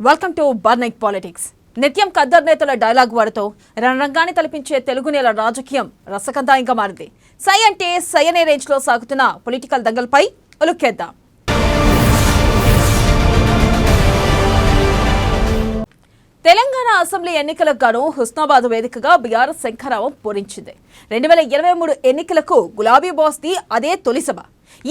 Welcome to burning politics. నిత్యం కద్దర్ నేతల dialogue వాడుతూ రణరంగాన్ని తలపించే తెలుగు నేల రాజకీయం రసకందాయంగా మారింది. సై అంటే సై అనే రేంజ్లో సాగుతున్న పొలిటికల్ దంగల్పై ఉలుక్కేద్దాం. తెలంగాణ అసెంబ్లీ ఎన్నికలకు గాను హుస్నాబాద్ వేదికగా బీఆర్ఎస్ శంఖారావం పూరించింది. 2023 ఎన్నికలకు గులాబీ బాస్ది అదే తొలి సభ.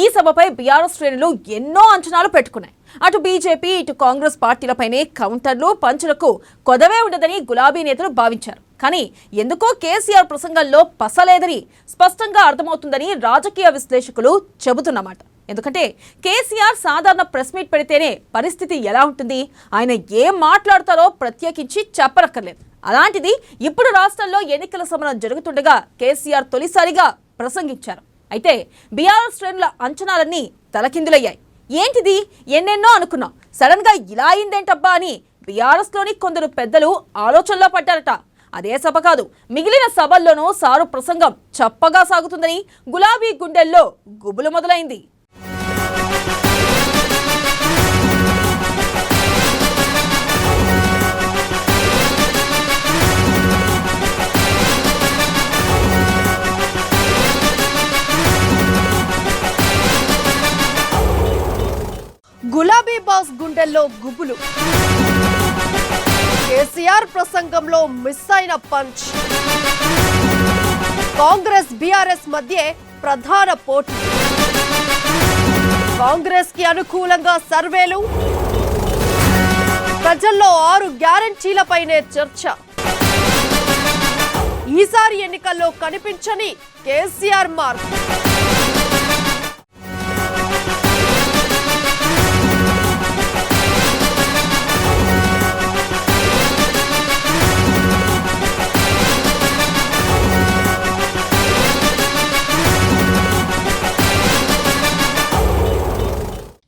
ఈ సభపై బీఆర్ఎస్ శ్రేణులు ఎన్నో అంచనాలు పెట్టుకున్నాయి. అటు బీజేపీ ఇటు కాంగ్రెస్ పార్టీలపైనే కౌంటర్లు పంచులకు కొదవే ఉండదని గులాబీ నేతలు భావించారు. కానీ ఎందుకో కేసీఆర్ ప్రసంగంలో పసలేదని స్పష్టంగా అర్థమవుతుందని రాజకీయ విశ్లేషకులు చెబుతున్నమాట. ఎందుకంటే కేసీఆర్ సాధారణ ప్రెస్ మీట్ పెడితేనే పరిస్థితి ఎలా ఉంటుంది, ఆయన ఏం మాట్లాడతారో ప్రత్యేకించి చెప్పనక్కర్లేదు. అలాంటిది ఇప్పుడు రాష్ట్రంలో ఎన్నికల సమరం జరుగుతుండగా కేసీఆర్ తొలిసారిగా ప్రసంగించారు. అయితే బీఆర్ఎస్ శ్రేణుల అంచనాలన్నీ తలకిందులయ్యాయి. ఏంటిది, ఎన్నెన్నో అనుకున్నాం, సడన్ గా ఇలా అయిందేంటబ్బా అని బీఆర్ఎస్ లోని కొందరు పెద్దలు ఆలోచనలో పడ్డారట. అదే సభ కాదు, మిగిలిన సభల్లోనూ సారు ప్రసంగం చప్పగా సాగుతుందని గులాబీ గుండెల్లో గుబులు మొదలైంది. గులాబీ బాస్ గుండెల్లో గుబులు. కేసీఆర్ ప్రసంగంలో మిస్ అయిన పంచ్. కాంగ్రెస్ బీఆర్ఎస్ మధ్య ప్రధాన పోటీ. కాంగ్రెస్ కి అనుకూలంగా సర్వేలు, ప్రజల్లో 6 గ్యారెంటీలపైనే చర్చ. ఈసారి ఎన్నికల్లో కనిపించని కేసీఆర్ మార్క్.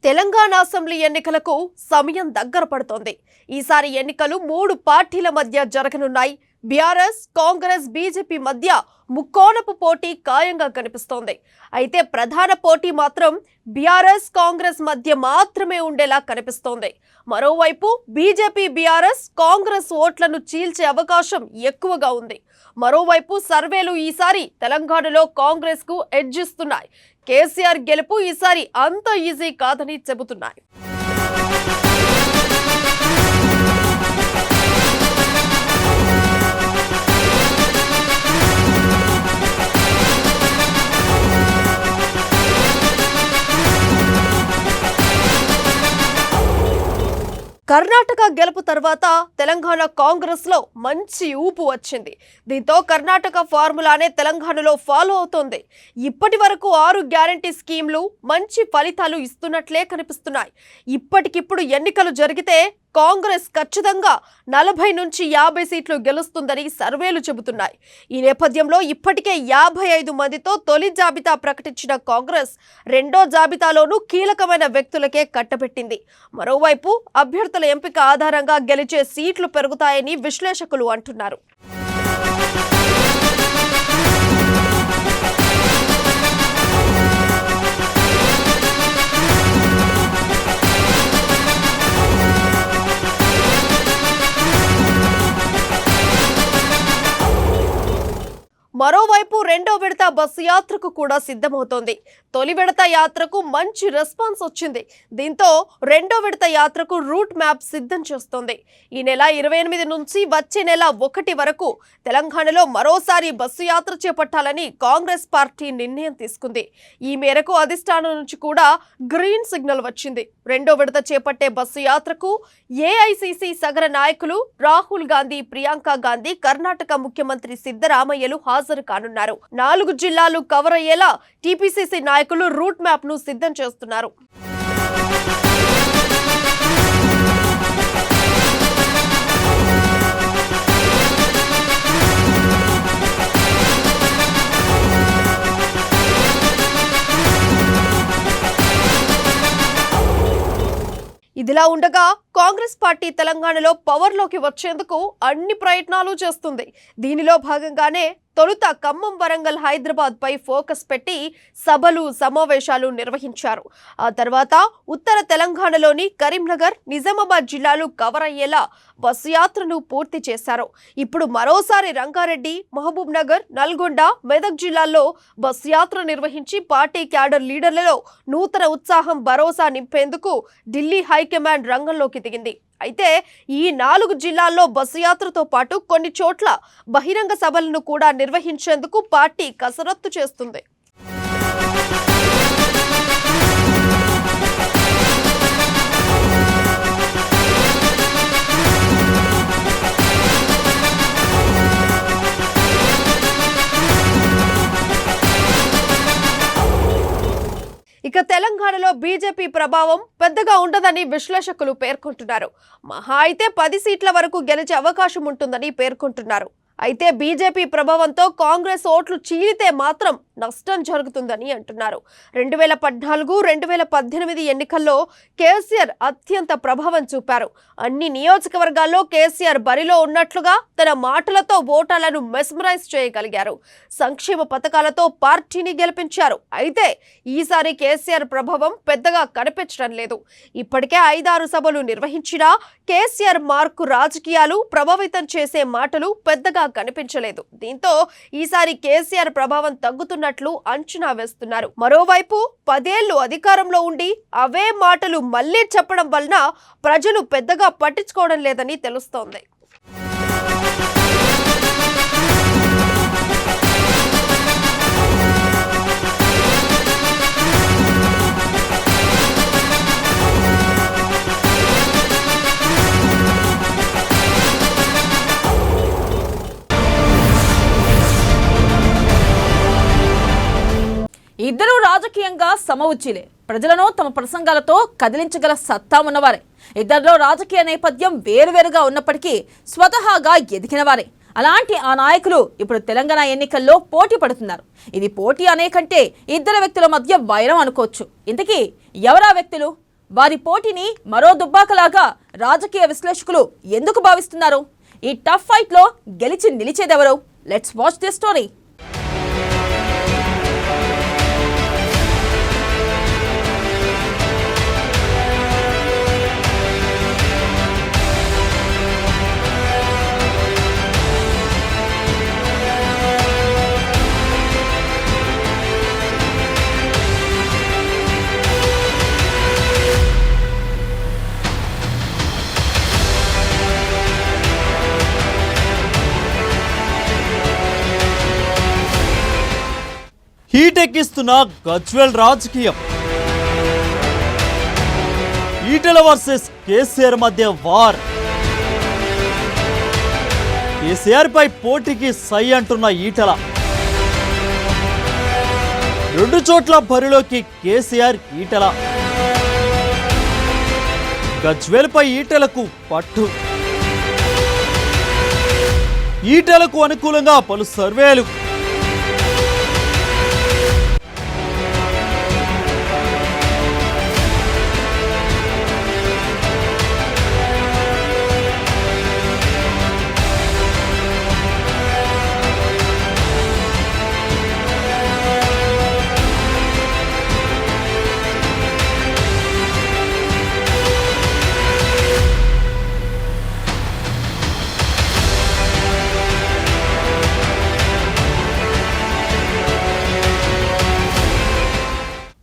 తెలంగాణ అసెంబ్లీ ఎన్నికలకు సమయం దగ్గర పడుతోంది. ఈసారి ఎన్నికలు 3 పార్టీల మధ్య జరగనున్నాయి. బీఆర్ఎస్, కాంగ్రెస్, బీజేపీ మధ్య ముక్కోణపు పోటీ ఖాయంగా కనిపిస్తోంది. అయితే ప్రధాన పోటీ మాత్రం బీఆర్ఎస్, కాంగ్రెస్ మధ్య మాత్రమే ఉండేలా కనిపిస్తోంది. మరోవైపు బీజేపీ, బీఆర్ఎస్, కాంగ్రెస్ ఓట్లను చీల్చే అవకాశం ఎక్కువగా ఉంది. మరోవైపు సర్వేలు ఈసారి తెలంగాణలో కాంగ్రెస్ కు ఎడ్జ్ ఇస్తున్నాయి. కేసీఆర్ గెలుపు ఈసారి అంత ఈజీ కాదని చెబుతున్నాయి. కర్ణాటక గెలుపు తర్వాత తెలంగాణ కాంగ్రెస్ లో మంచి ఊపు వచ్చింది. దీంతో కర్ణాటక ఫార్ములానే తెలంగాణలో ఫాలో అవుతోంది. ఇప్పటి వరకు 6 గ్యారంటీ స్కీమ్లు మంచి ఫలితాలు ఇస్తున్నట్లే కనిపిస్తున్నాయి. ఇప్పటికిప్పుడు ఎన్నికలు జరిగితే కాంగ్రెస్ ఖచ్చితంగా 40 నుంచి 50 సీట్లు గెలుస్తుందని సర్వేలు చెబుతున్నాయి. ఈ నేపథ్యంలో ఇప్పటికే 55 మందితో తొలి జాబితా ప్రకటించిన కాంగ్రెస్ రెండో జాబితాలోనూ కీలకమైన వ్యక్తులకే కట్టబెట్టింది. మరోవైపు అభ్యర్థుల ఎంపిక ఆధారంగా గెలిచే సీట్లు పెరుగుతాయని విశ్లేషకులు అంటున్నారు. మరోవైపు రెండో విడత బస్సు యాత్రకు కూడా సిద్ధమవుతోంది. తొలి విడత యాత్రకు మంచి రెస్పాన్స్ వచ్చింది. దీంతో రెండో విడత యాత్రకు రూట్ మ్యాప్ సిద్ధం చేస్తోంది. ఈ నెల 28 నుంచి వచ్చే నెల 1 వరకు తెలంగాణలో మరోసారి బస్సు యాత్ర చేపట్టాలని కాంగ్రెస్ పార్టీ నిర్ణయం తీసుకుంది. ఈ మేరకు అధిష్టానం నుంచి కూడా గ్రీన్ సిగ్నల్ వచ్చింది. రెండో విడత చేపట్టే బస్సు యాత్రకు ఏఐసిసి సగర నాయకులు రాహుల్ గాంధీ, ప్రియాంక గాంధీ, కర్ణాటక ముఖ్యమంత్రి సిద్ధరామయ్యలు హాజరు కానున్నారు. 4 జిల్లాలు కవర్ అయ్యేలా టీపీసీసీ నాయకులు రూట్ మ్యాప్ ను సిద్ధం చేస్తున్నారు. ఇదిలా ఉండగా కాంగ్రెస్ పార్టీ తెలంగాణలో పవర్లోకి వచ్చేందుకు అన్ని ప్రయత్నాలు చేస్తుంది. దీనిలో భాగంగానే తొలుత ఖమ్మం, వరంగల్, హైదరాబాద్ పై ఫోకస్ పెట్టి సభలు, సమావేశాలు నిర్వహించారు. ఆ తర్వాత ఉత్తర తెలంగాణలోని కరీంనగర్, నిజామాబాద్ జిల్లాలు కవర్ అయ్యేలా బస్సు యాత్రను పూర్తి చేశారు. ఇప్పుడు మరోసారి రంగారెడ్డి, మహబూబ్ నగర్, నల్గొండ, మెదక్ జిల్లాల్లో బస్సు యాత్ర నిర్వహించి పార్టీ క్యాడర్ లీడర్లలో నూతన ఉత్సాహం, భరోసా నింపేందుకు ఢిల్లీ హైకమాండ్ రంగంలోకి దిగింది. అయితే ఈ 4 జిల్లాల్లో బస్సు యాత్రతో పాటు కొన్ని చోట్ల బహిరంగ సభలను కూడా నిర్వహించేందుకు పార్టీ కసరత్తు చేస్తుంది. ఇక తెలంగాణలో బీజేపీ ప్రభావం పెద్దగా ఉండదని విశ్లేషకులు పేర్కొంటున్నారు. మహా అయితే 10 సీట్ల వరకు గెలిచే అవకాశం ఉంటుందని పేర్కొంటున్నారు. అయితే బీజేపీ ప్రభావంతో కాంగ్రెస్ ఓట్లు చీలితే మాత్రం నష్టం జరుగుతుందని అంటున్నారు. 2014, 2018 ఎన్నికల్లో కేసీఆర్ అత్యంత ప్రభావం చూపారు. అన్ని నియోజకవర్గాల్లో కేసీఆర్ బరిలో ఉన్నట్లుగా తన మాటలతో ఓటర్లను మెస్మరైజ్ చేయగలిగారు. సంక్షేమ పథకాలతో పార్టీని గెలిపించారు. అయితే ఈసారి కేసీఆర్ ప్రభావం పెద్దగా కనిపించడం లేదు. ఇప్పటికే 5-6 సభలు నిర్వహించినా కేసీఆర్ మార్కు రాజకీయాలు ప్రభావితం చేసే మాటలు పెద్దగా కనిపించలేదు. దీంతో ఈసారి కేసీఆర్ ప్రభావం తగ్గుతున్నట్లు అంచనా వేస్తున్నారు. మరోవైపు 10 ఏళ్లు అధికారంలో ఉండి అవే మాటలు మళ్లీ చెప్పడం వలన ప్రజలు పెద్దగా పట్టించుకోవడం లేదని తెలుస్తోంది. ఇద్దరూ రాజకీయంగా సమవుచ్చిలే. ప్రజలను తమ ప్రసంగాలతో కదిలించగల సత్తా ఉన్నవారే. ఇద్దరిలో రాజకీయ నేపథ్యం వేరువేరుగా ఉన్నప్పటికీ స్వతహాగా ఎదిగినవారే. అలాంటి ఆ నాయకులు ఇప్పుడు తెలంగాణ ఎన్నికల్లో పోటీ పడుతున్నారు. ఇది పోటీ అనే కంటే ఇద్దరు వ్యక్తుల మధ్య వైరం అనుకోవచ్చు. ఇంతకీ ఎవరా వ్యక్తులు? వారి పోటీని మరో దుబ్బాకలాగా రాజకీయ విశ్లేషకులు ఎందుకు భావిస్తున్నారు? ఈ టఫ్ ఫైట్ లో గెలిచి నిలిచేదెవరు? Let's watch this story. Heat ఎక్కిస్తున్న గజ్వేల్ రాజకీయం. ఈటెల వర్సెస్ కేసీఆర్ మధ్య వార్. కేసీఆర్ పై పోటీకి సై అంటున్న ఈటెల. 2 చోట్ల బరిలోకి కేసీఆర్, ఈటెల. గజ్వేల్ పై ఈటెలకు పట్టు. ఈటెలకు అనుకూలంగా పలు సర్వేలు.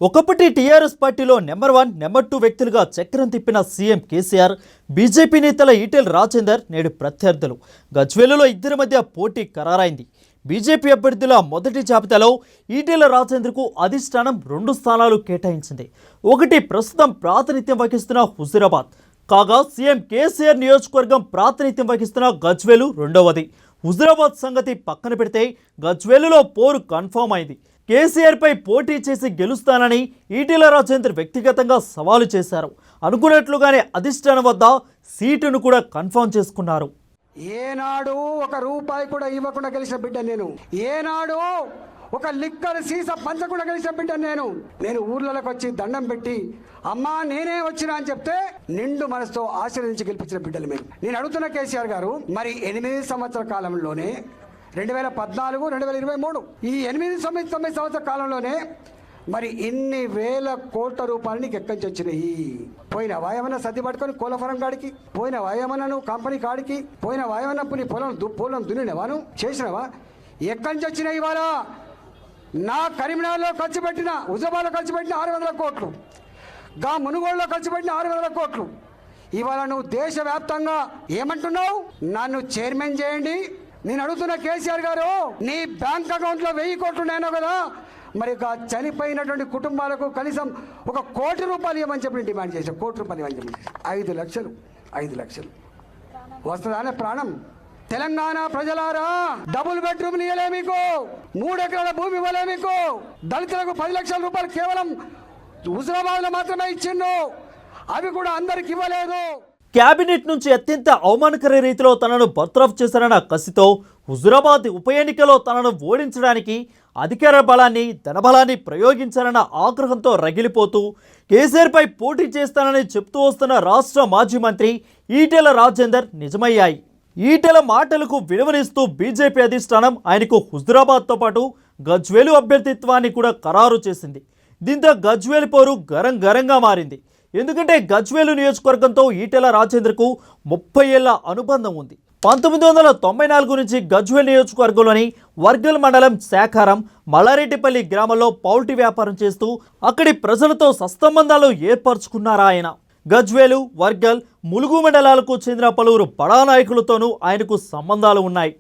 ఒకప్పటి టీఆర్ఎస్ పార్టీలో నెంబర్ 1, నెంబర్ 2 వ్యక్తులుగా చక్రం తిప్పిన సీఎం కేసీఆర్, బీజేపీ నేతల ఈటెల రాజేందర్ నేడు ప్రత్యర్థులు. గజ్వేలులో ఇద్దరి మధ్య పోటీ ఖరారైంది. బీజేపీ అభ్యర్థుల మొదటి జాబితాలో ఈటెల రాజేందర్కు అధిష్టానం 2 స్థానాలు కేటాయించింది. ఒకటి ప్రస్తుతం ప్రాతినిధ్యం వహిస్తున్న హుజూరాబాద్, కాగా సీఎం కేసీఆర్ నియోజకవర్గం ప్రాతినిధ్యం వహిస్తున్న గజ్వేలు రెండవది. హుజూరాబాద్ సంగతి పక్కన పెడితే గజ్వేలులో పోరు కన్ఫర్మ్ అయింది. కేసీఆర్ పై పోటీ చేసి గెలుస్తానని ఈటెల రాజేందర్ వ్యక్తిగతంగా సవాలు చేశారు. అనుకున్నట్లుగానే అధిష్టానం వద్ద సీటును కూడా కన్ఫర్మ్ చేసుకున్నారు. ఏనాడు ఒక రూపాయి కూడా ఇవ్వకుండా గెలిచిన బిడ్డ నేను. ఏనాడు ఒక లిక్కర్ సీసా పంచకుండా గెలిచిన బిడ్డ నేను ఊర్లలోకి వచ్చి దండం పెట్టి అమ్మా నేనే వచ్చినా అని చెప్తే నిండు మనసుతో ఆశీర్వదించి గెలిపించిన బిడ్డలు మేము. నేను అడుగుతున్న కేసీఆర్ గారు, మరి 8 సంవత్సరాల కాలంలోనే 2014, 2023 ఈ 8-9 సంవత్సరాల కాలంలోనే మరి ఇన్ని వేల కోట్ల రూపాయలు నీకు ఎక్కడి నుంచి వచ్చినాయి? పోయినావా ఏమన్నా సర్ది పట్టుకొని కోలఫరం కాడికి? పోయినావా ఏమన్నా నువ్వు కంపెనీ కాడికి? పోయినావా ఏమన్నా నీ పొలం దున్నినవా? నువ్వు చేసినావా? ఎక్కడి నుంచి వచ్చినాయి? ఇవాళ నా కరీంనగర్లో ఖర్చు పెట్టిన, హుజరాబాద్లో ఖర్చు పెట్టిన 600 కోట్లు, గా మునుగోడులో ఖర్చు పెట్టిన 600 కోట్లు. ఇవాళ నువ్వు దేశవ్యాప్తంగా ఏమంటున్నావు? నన్ను చైర్మన్ చేయండి. నేను అడుగుతున్న కేసీఆర్ గారు, నీ బ్యాంక్ అకౌంట్లో 1000 కోట్లు ఉన్నాయో కదా, మరి చనిపోయినటువంటి కుటుంబాలకు కనీసం 1 కోటి రూపాయలు ఇవ్వమని చెప్పి డిమాండ్ చేశాం. 1 కోటి రూపాయలు ఇవ్వమని చెప్పి 5 లక్షలు వస్తుందానే ప్రాణం. తెలంగాణ ప్రజలారా, డబుల్ బెడ్రూమ్ ఇవ్వలే మీకు, 3 ఎకరాల భూమి ఇవ్వలే మీకు, దళితులకు 10 లక్షల రూపాయలు కేవలం హుజరాబాద్లో మాత్రమే ఇచ్చిండు, అవి కూడా అందరికి ఇవ్వలేదు. కేబినెట్ నుంచి అత్యంత అవమానకర రీతిలో తనను బర్తరఫ్ చేశారన్న కసితో హుజురాబాద్ ఉప ఎన్నికలో తనను ఓడించడానికి అధికార బలాన్ని, ధనబలాన్ని ప్రయోగించారన్న ఆగ్రహంతో రగిలిపోతూ కేసీఆర్పై పోటీ చేస్తానని చెప్తూ వస్తున్న రాష్ట్ర మాజీ మంత్రి ఈటెల రాజేందర్ నిజమయ్యాయి. ఈటెల మాటలకు విలువనిస్తూ బీజేపీ అధిష్టానం ఆయనకు హుజురాబాద్తో పాటు గజ్వేలు అభ్యర్థిత్వాన్ని కూడా ఖరారు చేసింది. దీంతో గజ్వేలు పోరు గరంగా మారింది. ఎందుకంటే గజ్వేలు నియోజకవర్గంతో ఈటెల రాజేందర్కు 30 ఏళ్ల అనుబంధం ఉంది. 1994 నుంచి గజ్వేల్ నియోజకవర్గంలోని వర్గల్ మండలం శాఖారం మల్లారెడ్డిపల్లి గ్రామంలో పౌల్టీ వ్యాపారం చేస్తూ అక్కడి ప్రజలతో సత్సంబంధాలు ఏర్పరచుకున్నారా ఆయన. గజ్వేలు, వర్గల్, ములుగు మండలాలకు చెందిన పలువురు బడా నాయకులతోనూ ఆయనకు సంబంధాలు ఉన్నాయి.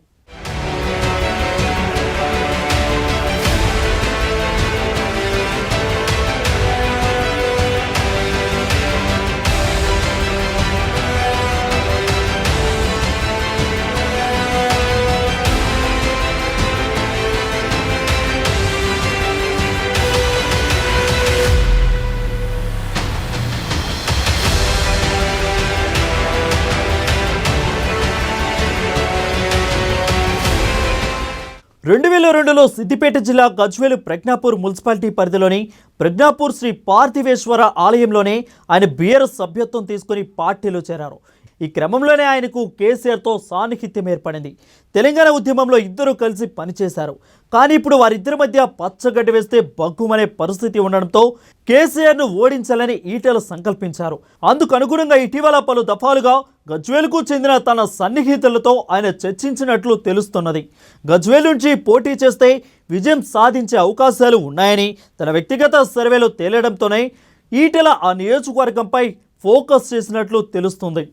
రెండు 2002లో సిద్దిపేట జిల్లా గజ్వేలు ప్రజ్ఞాపూర్ మున్సిపాలిటీ పరిధిలోని ప్రజ్ఞాపూర్ శ్రీ పార్థివేశ్వర ఆలయంలోనే ఆయన బీఆర్ఎస్ సభ్యత్వం తీసుకుని పార్టీలో చేరారు. ఈ క్రమంలోనే ఆయనకు కేసీఆర్తో సాన్నిహిత్యం ఏర్పడింది. తెలంగాణ ఉద్యమంలో ఇద్దరు కలిసి పనిచేశారు. కానీ ఇప్పుడు వారిద్దరి మధ్య పచ్చగడ్డి వేస్తే బగ్గుమనే పరిస్థితి ఉండడంతో కేసీఆర్ను ఓడించాలని ఈటెల సంకల్పించారు. అందుకు అనుగుణంగా ఇటీవల పలు దఫాలుగా గజ్వేలుకు చెందిన తన సన్నిహితులతో ఆయన చర్చించినట్లు తెలుస్తున్నది. గజ్వేల్ నుంచి పోటీ చేస్తే విజయం సాధించే అవకాశాలు ఉన్నాయని తన వ్యక్తిగత సర్వేలో తేలడంతోనే ఈటెల ఆ నియోజకవర్గంపై ఫోకస్ చేసినట్లు తెలుస్తుంది.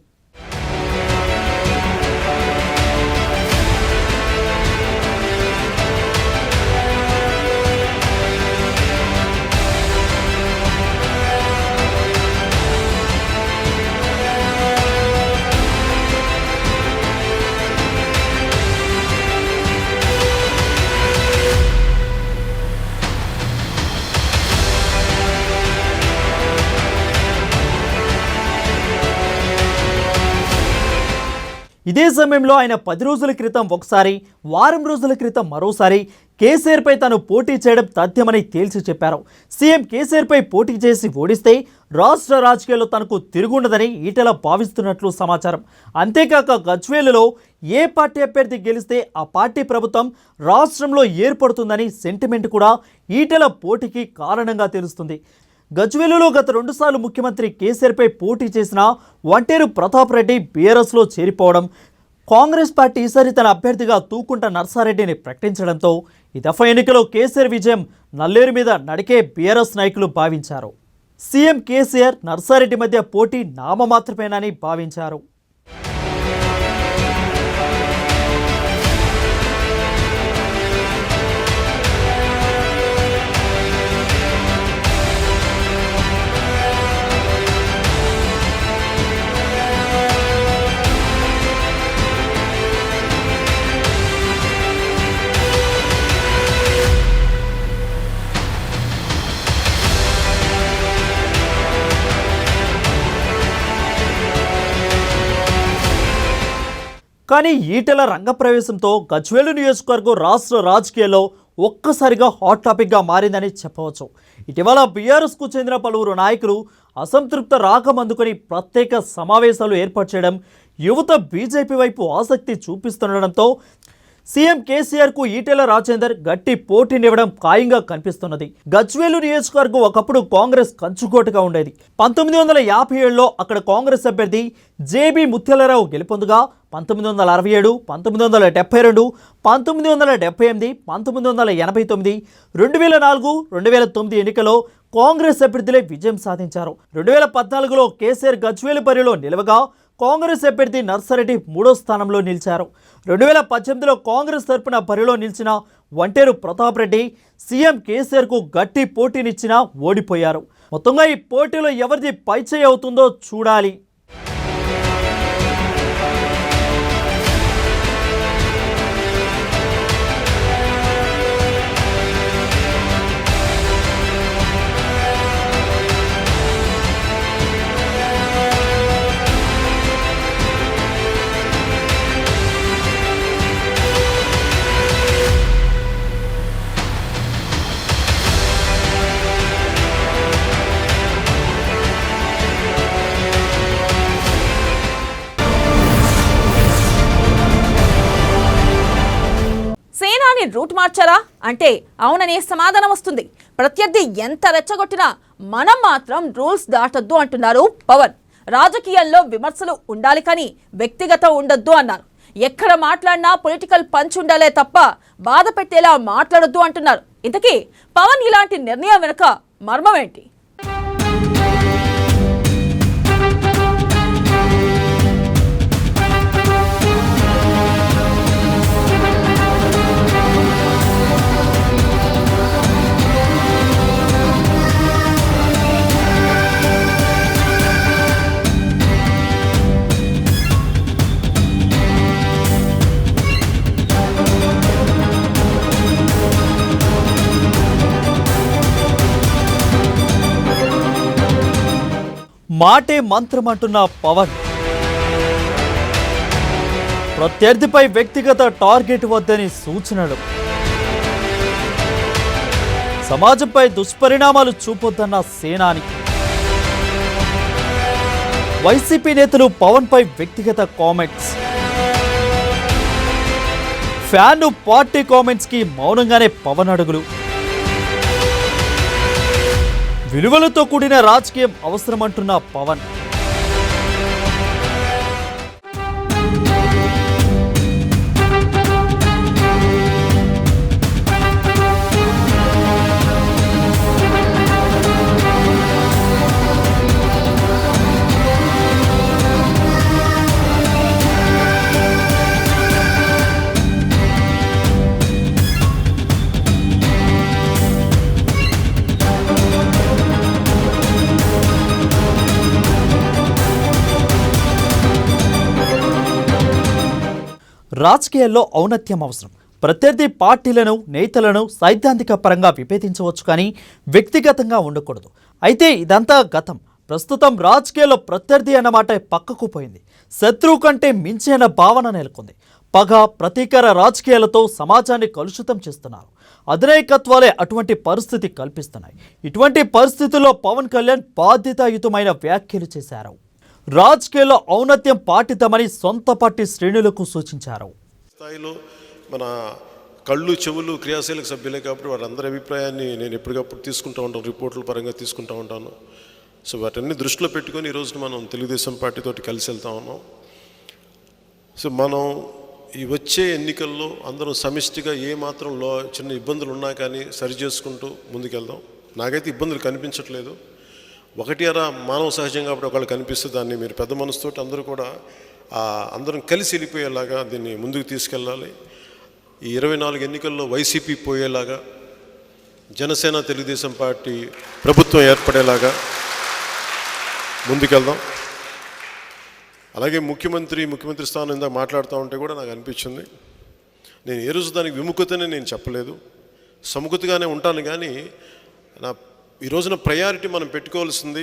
ఇదే సమయంలో ఆయన 10 రోజుల క్రితం ఒకసారి, వారం రోజుల క్రితం మరోసారి కేసీఆర్పై తాను పోటీ చేయడం తథ్యమని తేల్చి చెప్పారు. సీఎం కేసీఆర్పై పోటీ చేసి ఓడిస్తే రాష్ట్ర రాజకీయాల్లో తనకు తిరుగుండదని ఈటెల భావిస్తున్నట్లు సమాచారం. అంతేకాక గజ్వేలులో ఏ పార్టీ అభ్యర్థి గెలిస్తే ఆ పార్టీ ప్రభుత్వం రాష్ట్రంలో ఏర్పడుతుందని సెంటిమెంట్ కూడా ఈటెల పోటీకి కారణంగా తెలుస్తుంది. గజ్వేలులో గత 2 సార్లు ముఖ్యమంత్రి కేసీఆర్పై పోటీ చేసిన వంటేరు ప్రతాప్ రెడ్డి బీఆర్ఎస్లో చేరిపోవడం, కాంగ్రెస్ పార్టీ ఈసారి తన అభ్యర్థిగా తూకుంట నర్సారెడ్డిని ప్రకటించడంతో ఈ దఫా ఎన్నికలో కేసీఆర్ విజయం నల్లేరు మీద నడికే బీఆర్ఎస్ నాయకులు భావించారు. సీఎం కేసీఆర్, నర్సారెడ్డి మధ్య పోటీ నామమాత్రమేనని భావించారు. కానీ ఈటెల రంగప్రవేశంతో గజ్వేలు నియోజకవర్గం రాష్ట్ర రాజకీయాల్లో ఒక్కసారిగా హాట్ టాపిక్గా మారిందని చెప్పవచ్చు. ఇటీవల బీఆర్ఎస్కు చెందిన పలువురు నాయకులు అసంతృప్త రాగం అందుకొని ప్రత్యేక సమావేశాలు ఏర్పాటు చేయడం, యువత బీజేపీ వైపు ఆసక్తి చూపిస్తుండడంతో సీఎం కేసీఆర్కు ఈటెల రాజేందర్ గట్టి పోటీనివ్వడం ఖాయంగా కనిపిస్తున్నది. గజ్వేలు నియోజకవర్గం ఒకప్పుడు కాంగ్రెస్ కంచుకోటగా ఉండేది. 1957లో అక్కడ కాంగ్రెస్ అభ్యర్థి జేబీ ముత్యాలరావు గెలుపొందుగా 1967, 1972, 1978, 1989, 2004, 2009 ఎన్నికల్లో కాంగ్రెస్ అభ్యర్థులే విజయం సాధించారు. 2014లో కేసీఆర్ గజ్వేలు బరిలో నిలవగా కాంగ్రెస్ అభ్యర్థి నర్సారెడ్డి 3వ స్థానంలో నిలిచారు. 2018లో కాంగ్రెస్ తరపున బరిలో నిలిచిన వంటేరు ప్రతాప్ రెడ్డి సీఎం కేసీఆర్కు గట్టి పోటీనిచ్చినా ఓడిపోయారు. మొత్తంగా ఈ పోటీలో ఎవరిది పైచేయి అవుతుందో చూడాలి. సేనాని రూట్ మార్చారా అంటే అవుననే సమాధానం వస్తుంది. ప్రత్యర్థి ఎంత రెచ్చగొట్టినా మనం మాత్రం రూల్స్ దాటొద్దు అంటున్నారు పవన్. రాజకీయాల్లో విమర్శలు ఉండాలి కానీ వ్యక్తిగతం ఉండొద్దు అన్నారు. ఎక్కడ మాట్లాడినా పొలిటికల్ పంచ్ ఉండాలే తప్ప బాధ పెట్టేలా మాట్లాడొద్దు అంటున్నారు. ఇంతకీ పవన్ ఇలాంటి నిర్ణయం వెనుక మర్మం ఏంటి? మాటే మంత్రం అంటున్న పవన్ ప్రత్యర్థిపై వ్యక్తిగత టార్గెట్ వద్దని సూచనలు, సమాజంపై దుష్పరిణామాలు చూపొద్దన్న సేనాని, వైసీపీ నేతలు పవన్ పై వ్యక్తిగత కామెంట్స్, ఫ్యాన్ పార్టీ కామెంట్స్ కి మౌనంగానే పవన్ అడుగులు, విలువలతో కూడిన రాజకీయం అవసరమంటున్న పవన్. రాజకీయాల్లో ఔన్నత్యం అవసరం. ప్రత్యర్థి పార్టీలను, నేతలను సైద్ధాంతిక పరంగా విభేదించవచ్చు కానీ వ్యక్తిగతంగా ఉండకూడదు. అయితే ఇదంతా గతం. ప్రస్తుతం రాజకీయాల్లో ప్రత్యర్థి అన్నమాట పక్కకు పోయింది. శత్రువు కంటే మించి అన్న భావన నెలకొంది. పగ, ప్రతీకార రాజకీయాలతో సమాజాన్ని కలుషితం చేస్తున్నారు. అధినాయకత్వాలే అటువంటి పరిస్థితి కల్పిస్తున్నాయి. ఇటువంటి పరిస్థితుల్లో పవన్ కళ్యాణ్ బాధ్యతాయుతమైన వ్యాఖ్యలు చేశారు. రాజకీయాల్లో ఔన్నత్యం పాటిద్దామని సొంత పార్టీ శ్రేణులకు సూచించారు. స్థాయిలో మన కళ్ళు, చెవులు, క్రియాశీలక సభ్యులే కాబట్టి వారందరి అభిప్రాయాన్ని నేను ఎప్పటికప్పుడు తీసుకుంటూ ఉంటాను, రిపోర్టుల పరంగా తీసుకుంటూ ఉంటాను. సో వాటన్ని దృష్టిలో పెట్టుకొని ఈరోజు మనం తెలుగుదేశం పార్టీతోటి కలిసి వెళ్తా ఉన్నాం. సో మనం ఈ వచ్చే ఎన్నికల్లో అందరం సమిష్టిగా ఏమాత్రం చిన్న ఇబ్బందులు ఉన్నా కానీ సరి చేసుకుంటూ ముందుకెళ్దాం. నాకైతే ఇబ్బందులు కనిపించట్లేదు. ఒకటి అరా మానవ సహజం కాబట్టి ఒకళ్ళు కనిపిస్తే దాన్ని మీరు పెద్ద మనసుతోటి అందరూ కూడా అందరం కలిసి వెళ్ళిపోయేలాగా దీన్ని ముందుకు తీసుకెళ్ళాలి. ఈ 24 ఎన్నికల్లో వైసీపీ పోయేలాగా, జనసేన తెలుగుదేశం పార్టీ ప్రభుత్వం ఏర్పడేలాగా ముందుకెళ్దాం. అలాగే ముఖ్యమంత్రి స్థానం ఇందాక మాట్లాడుతూ ఉంటే కూడా నాకు అనిపించింది, నేను ఏ రోజు దానికి విముఖతనే నేను చెప్పలేదు, సముఖతగానే ఉంటాను. కానీ ఈ రోజున ప్రయారిటీ మనం పెట్టుకోవాల్సింది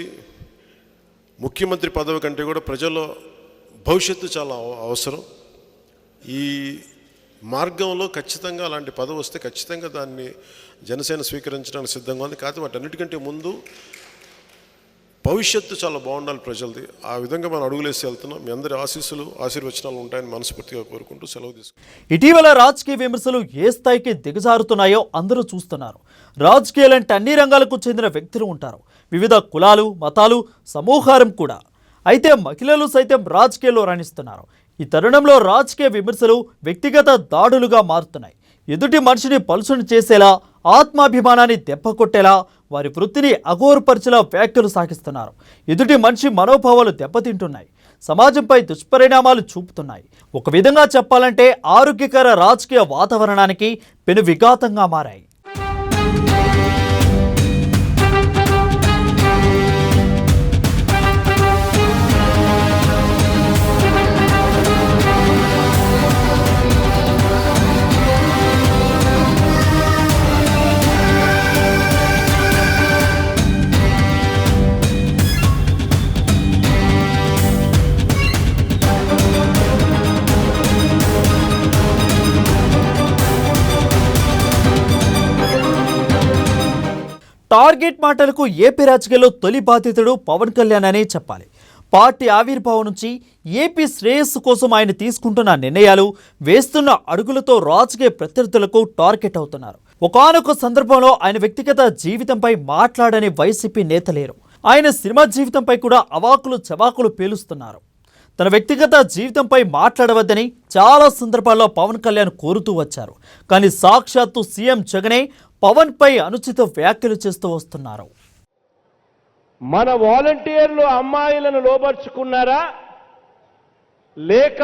ముఖ్యమంత్రి పదవి కంటే కూడా ప్రజల భవిష్యత్తు చాలా అవసరం. ఈ మార్గంలో ఖచ్చితంగా అలాంటి పదవి వస్తే ఖచ్చితంగా దాన్ని జనసేన స్వీకరించడానికి సిద్ధంగా ఉంది. కాకపోతే వాటన్నిటికంటే ముందు భవిష్యత్తు చాలా బాగుండాలి ప్రజలది. ఆ విధంగా మనం అడుగులేసి వెళ్తున్నాం. మీ అందరి ఆశీర్వచనాలు ఉంటాయని మనస్ఫూర్తిగా కోరుకుంటూ సెలవు తీసుకుంటాం. ఇటీవల రాజకీయ విమర్శలు ఏ స్థాయికి దిగజారుతున్నాయో అందరూ చూస్తున్నారు. రాజకీయాలంటే అన్ని రంగాలకు చెందిన వ్యక్తులు ఉంటారు, వివిధ కులాలు, మతాలు, సమూహారం కూడా. అయితే మహిళలు సైతం రాజకీయాల్లో రాణిస్తున్నారు. ఈ తరుణంలో రాజకీయ విమర్శలు వ్యక్తిగత దాడులుగా మారుతున్నాయి. ఎదుటి మనిషిని పలుసును చేసేలా, ఆత్మాభిమానాన్ని దెబ్బకొట్టేలా, వారి వృత్తిని అఘోరపరిచేలా వ్యాఖ్యలు సాగిస్తున్నారు. ఎదుటి మనిషి మనోభావాలు దెబ్బతింటున్నాయి, సమాజంపై దుష్పరిణామాలు చూపుతున్నాయి. ఒక విధంగా చెప్పాలంటే ఆరోగ్యకర రాజకీయ వాతావరణానికి పెను విఘాతంగా మారాయి. టార్గెట్ మాటలకు ఏపీ రాజకీయాల్లో తొలి బాధితుడు పవన్ కళ్యాణ్ అనే చెప్పాలి. పార్టీ ఆవిర్భావం నుంచి ఏపీ శ్రేయస్సు కోసం ఆయన తీసుకుంటున్న నిర్ణయాలు, వేస్తున్న అడుగులతో రాజకీయ ప్రత్యర్థులకు టార్గెట్ అవుతున్నారు. ఒకానొక సందర్భంలో ఆయన వ్యక్తిగత జీవితంపై మాట్లాడని వైసీపీ నేత లేరు. ఆయన సినిమా జీవితంపై కూడా అవాకులు చవాకులు పేలుస్తున్నారు. తన వ్యక్తిగత జీవితంపై మాట్లాడవద్దని చాలా సందర్భాల్లో పవన్ కళ్యాణ్ కోరుతూ వచ్చారు. కానీ సాక్షాత్తు సీఎం జగనే పవన్ పై అనుచిత వ్యాఖ్యలు చేస్తూ వస్తున్నారు. మన వాలంటీర్లు అమ్మాయిలను లోబర్చుకున్నారా, లేక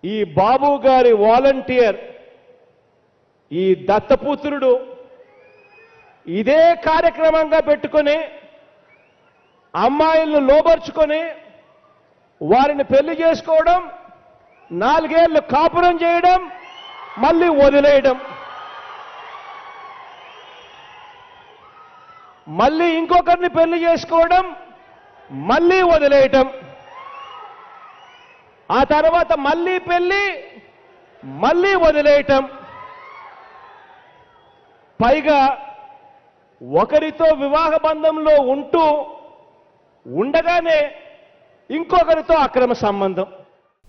ఈ బాబు గారి వాలంటీర్, ఈ దత్తపుత్రుడు ఇదే కార్యక్రమంగా పెట్టుకొని అమ్మాయిలను లోబర్చుకొని వారిని పెళ్లి చేసుకోవడం, 4 ఏళ్లు కాపురం చేయడం, మళ్ళీ వదిలేయడం, మళ్ళీ ఇంకొకరిని పెళ్లి చేసుకోవడం, మళ్ళీ వదిలేయటం, ఆ తర్వాత మళ్ళీ పెళ్లి, మళ్ళీ వదిలేయటం, పైగా ఒకరితో వివాహ బంధంలో ఉండగానే ఇంకొకరితో అక్రమ సంబంధం.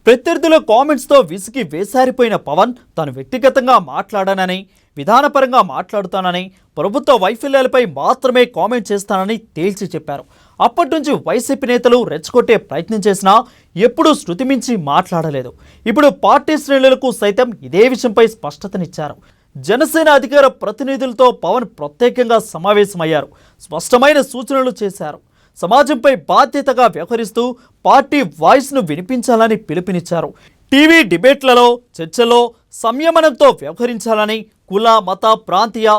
ప్రత్యర్థుల కామెంట్స్తో విసిగి వేసారిపోయిన పవన్ తాను వ్యక్తిగతంగా మాట్లాడానని, విధానపరంగా మాట్లాడుతానని, ప్రభుత్వ వైఫల్యాలపై మాత్రమే కామెంట్ చేస్తానని తేల్చి చెప్పారు. అప్పటి నుంచి వైసీపీ నేతలు రెచ్చగొట్టే ప్రయత్నం చేసినా ఎప్పుడూ శృతిమించి మాట్లాడలేదు. ఇప్పుడు పార్టీ శ్రేణులకు సైతం ఇదే విషయంపై స్పష్టతనిచ్చారు. జనసేన అధికార ప్రతినిధులతో పవన్ ప్రత్యేకంగా సమావేశమయ్యారు. స్పష్టమైన సూచనలు చేశారు. సమాజంపై బాధ్యతగా వ్యవహరిస్తూ పార్టీ వాయిస్ను వినిపించాలని పిలుపునిచ్చారు. టీవీ డిబేట్లలో, చర్చల్లో సంయమనంతో వ్యవహరించాలని, కుల, మత, ప్రాంతీయ,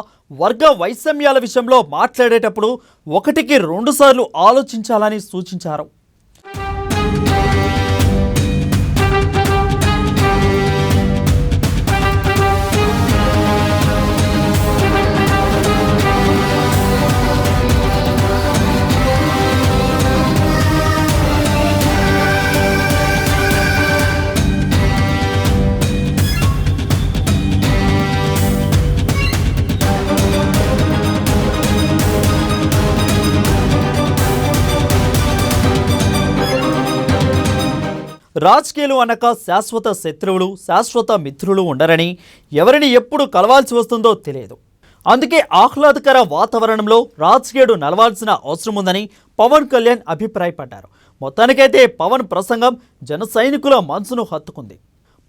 వర్గ వైషమ్యాల విషయంలో మాట్లాడేటప్పుడు 1కి 2 సార్లు ఆలోచించాలని సూచించారు. రాజకీయాలు అన్నాక శాశ్వత శత్రువులు, శాశ్వత మిత్రులు ఉండరని, ఎవరిని ఎప్పుడు కలవాల్సి వస్తుందో తెలియదు. అందుకే ఆహ్లాదకర వాతావరణంలో రాజకీయాలు నలవాల్సిన అవసరం ఉందని పవన్ కళ్యాణ్ అభిప్రాయపడ్డారు. మొత్తానికైతే పవన్ ప్రసంగం జన సైనికుల మనసును హత్తుకుంది.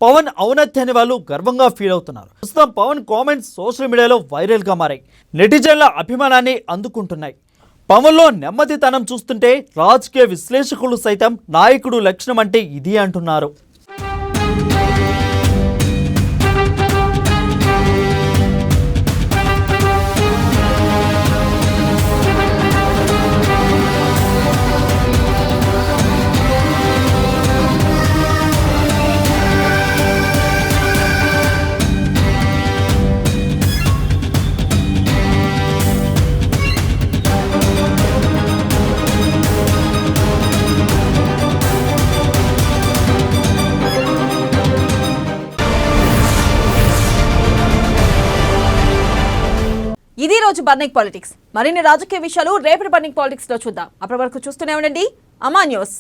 పవన్ ఔన్నత్యాన్ని వాళ్ళు గర్వంగా ఫీల్ అవుతున్నారు. ప్రస్తుతం పవన్ కామెంట్స్ సోషల్ మీడియాలో వైరల్గా మారాయి. నెటిజన్ల అభిమానాన్ని అందుకుంటున్నాయి. పవన్లో నెమ్మదితనం చూస్తుంటే రాజకీయ విశ్లేషకులు సైతం నాయకుడు లక్షణం అంటే ఇది అంటున్నారు. రోజు బర్నింగ్ పాలిటిక్స్. మరిన్ని రాజకీయ విషయాలు రేపటి బర్నింగ్ పాలిటిక్స్ లో చూద్దాం. అప్పటి వరకు చూస్తూనే ఉండండి అమా న్యూస్.